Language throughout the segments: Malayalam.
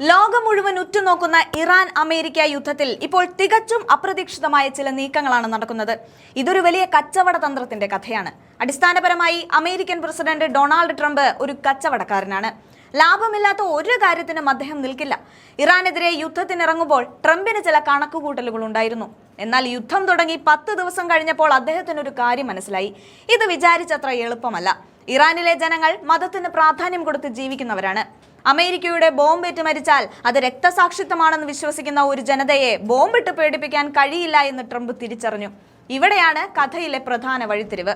ലോകം മുഴുവൻ ഉറ്റുനോക്കുന്ന ഇറാൻ അമേരിക്ക യുദ്ധത്തിൽ ഇപ്പോൾ തികച്ചും അപ്രതീക്ഷിതമായ ചില നീക്കങ്ങളാണ് നടക്കുന്നത്. ഇതൊരു വലിയ കച്ചവട തന്ത്രത്തിന്റെ കഥയാണ്. അടിസ്ഥാനപരമായി അമേരിക്കൻ പ്രസിഡന്റ് ഡൊണാൾഡ് ട്രംപ് ഒരു കച്ചവടക്കാരനാണ്. ലാഭമില്ലാത്ത ഒരു കാര്യത്തിനും അദ്ദേഹം നിൽക്കില്ല. ഇറാനെതിരെ യുദ്ധത്തിനിറങ്ങുമ്പോൾ ട്രംപിന് ചില കണക്കുകൂട്ടലുകൾ ഉണ്ടായിരുന്നു. എന്നാൽ യുദ്ധം തുടങ്ങി 10 ദിവസം കഴിഞ്ഞപ്പോൾ അദ്ദേഹത്തിനൊരു കാര്യം മനസ്സിലായി. ഇത് വിചാരിച്ചത്ര എളുപ്പമല്ല. ഇറാനിലെ ജനങ്ങൾ മതത്തിന് പ്രാധാന്യം കൊടുത്ത് ജീവിക്കുന്നവരാണ്. അമേരിക്കയുടെ ബോംബേറ്റ് മരിച്ചാൽ അത് രക്തസാക്ഷിത്വമാണെന്ന് വിശ്വസിക്കുന്ന ഒരു ജനതയെ ബോംബിട്ട് പേടിപ്പിക്കാൻ കഴിയില്ല എന്ന് ട്രംപ് തിരിച്ചറിഞ്ഞു. ഇവിടെയാണ് കഥയിലെ പ്രധാന വഴിത്തിരിവ്.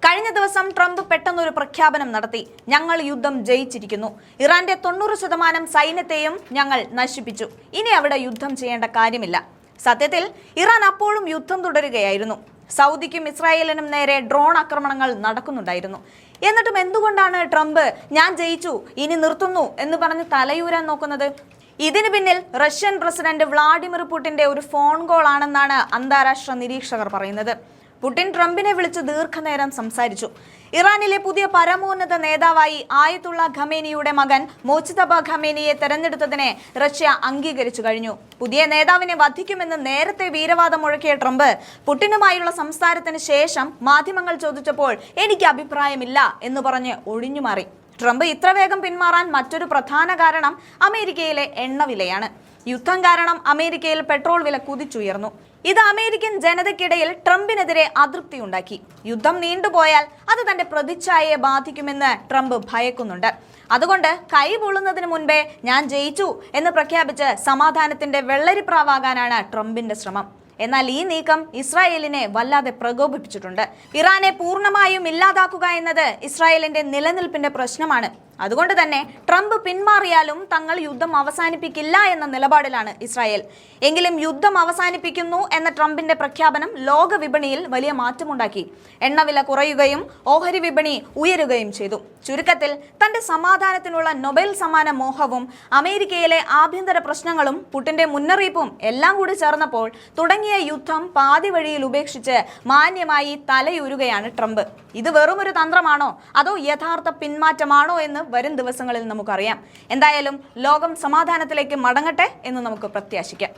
കഴിഞ്ഞ ദിവസം ട്രംപ് പെട്ടെന്നൊരു പ്രഖ്യാപനം നടത്തി. ഞങ്ങൾ യുദ്ധം ജയിച്ചിരിക്കുന്നു. ഇറാന്റെ 90% സൈന്യത്തെയും ഞങ്ങൾ നശിപ്പിച്ചു. ഇനി അവിടെ യുദ്ധം ചെയ്യേണ്ട കാര്യമില്ല. സത്യത്തിൽ ഇറാൻ അപ്പോഴും യുദ്ധം തുടരുകയായിരുന്നു. സൗദിക്കും ഇസ്രായേലിനും നേരെ ഡ്രോൺ ആക്രമണങ്ങൾ നടക്കുന്നുണ്ടായിരുന്നു. എന്നിട്ടും എന്തുകൊണ്ടാണ് ട്രംപ് ഞാൻ ജയിച്ചു ഇനി നിർത്തുന്നു എന്ന് പറഞ്ഞ് തലയൂരാൻ നോക്കുന്നത്? ഇതിന് പിന്നിൽ റഷ്യൻ പ്രസിഡന്റ് വ്ളാഡിമിർ പുടിന്റെ ഒരു ഫോൺ കോൾ ആണെന്നാണ് അന്താരാഷ്ട്ര നിരീക്ഷകർ പറയുന്നത്. പുടിൻ ട്രംപിനെ വിളിച്ച് ദീർഘനേരം സംസാരിച്ചു. ഇറാനിലെ പുതിയ പരമോന്നത നേതാവായി ആയത്തുള്ള ഖമേനിയുടെ മകൻ മോജ്തബ ഖമേനിയെ തെരഞ്ഞെടുത്തതിനെ റഷ്യ അംഗീകരിച്ചു കഴിഞ്ഞു. പുതിയ നേതാവിനെ വധിക്കുമെന്ന് നേരത്തെ വീരവാദം മുഴക്കിയ ട്രംപ് പുടിനുമായുള്ള സംസാരത്തിന് ശേഷം മാധ്യമങ്ങൾ ചോദിച്ചപ്പോൾ എനിക്ക് അഭിപ്രായമില്ല എന്ന് പറഞ്ഞ് ഒഴിഞ്ഞുമാറി. ട്രംപ് ഇത്ര വേഗം പിന്മാറാൻ മറ്റൊരു പ്രധാന കാരണം അമേരിക്കയിലെ എണ്ണവിലയാണ്. യുദ്ധം കാരണം അമേരിക്കയിൽ പെട്രോൾ വില കുതിച്ചുയർന്നു. ഇത് അമേരിക്കൻ ജനതയ്ക്കിടയിൽ ട്രംപിനെതിരെ അതൃപ്തി ഉണ്ടാക്കി. യുദ്ധം നീണ്ടുപോയാൽ അത് തന്റെ പ്രതിച്ഛായയെ ബാധിക്കുമെന്ന് ട്രംപ് ഭയക്കുന്നുണ്ട്. അതുകൊണ്ട് കൈ പൊള്ളുന്നതിന് മുൻപേ ഞാൻ ജയിച്ചു എന്ന് പ്രഖ്യാപിച്ച് സമാധാനത്തിന്റെ വെള്ളരിപ്രാവാകാനാണ് ട്രംപിന്റെ ശ്രമം. എന്നാൽ ഈ നീക്കം ഇസ്രായേലിനെ വല്ലാതെ പ്രകോപിപ്പിച്ചിട്ടുണ്ട്. ഇറാനെ പൂർണ്ണമായും ഇല്ലാതാക്കുക എന്നത് ഇസ്രായേലിന്റെ നിലനിൽപ്പിന്റെ പ്രശ്നമാണ്. അതുകൊണ്ട് തന്നെ ട്രംപ് പിന്മാറിയാലും തങ്ങൾ യുദ്ധം അവസാനിപ്പിക്കില്ല എന്ന നിലപാടിലാണ് ഇസ്രായേൽ. എങ്കിലും യുദ്ധം അവസാനിപ്പിക്കുന്നു എന്ന ട്രംപിന്റെ പ്രഖ്യാപനം ലോക വിപണിയിൽ വലിയ മാറ്റമുണ്ടാക്കി. എണ്ണവില കുറയുകയും ഓഹരി വിപണി ഉയരുകയും ചെയ്തു. ചുരുക്കത്തിൽ തന്റെ സമാധാനത്തിനുള്ള നൊബേൽ സമ്മാന മോഹവും അമേരിക്കയിലെ ആഭ്യന്തര പ്രശ്നങ്ങളും പുടിന്റെ മുന്നറിയിപ്പും എല്ലാം കൂടി ചേർന്നപ്പോൾ തുടങ്ങിയ യുദ്ധം പാതി വഴിയിൽ ഉപേക്ഷിച്ച് മാന്യമായി തലയൂരുകയാണ് ട്രംപ്. ഇത് വെറുമൊരു തന്ത്രമാണോ അതോ യഥാർത്ഥ പിന്മാറ്റമാണോ എന്ന് വരും ദിവസങ്ങളിൽ നമുക്കറിയാം. എന്തായാലും ലോകം സമാധാനത്തിലേക്ക് മടങ്ങട്ടെ എന്ന് നമുക്ക് പ്രത്യാശിക്കാം.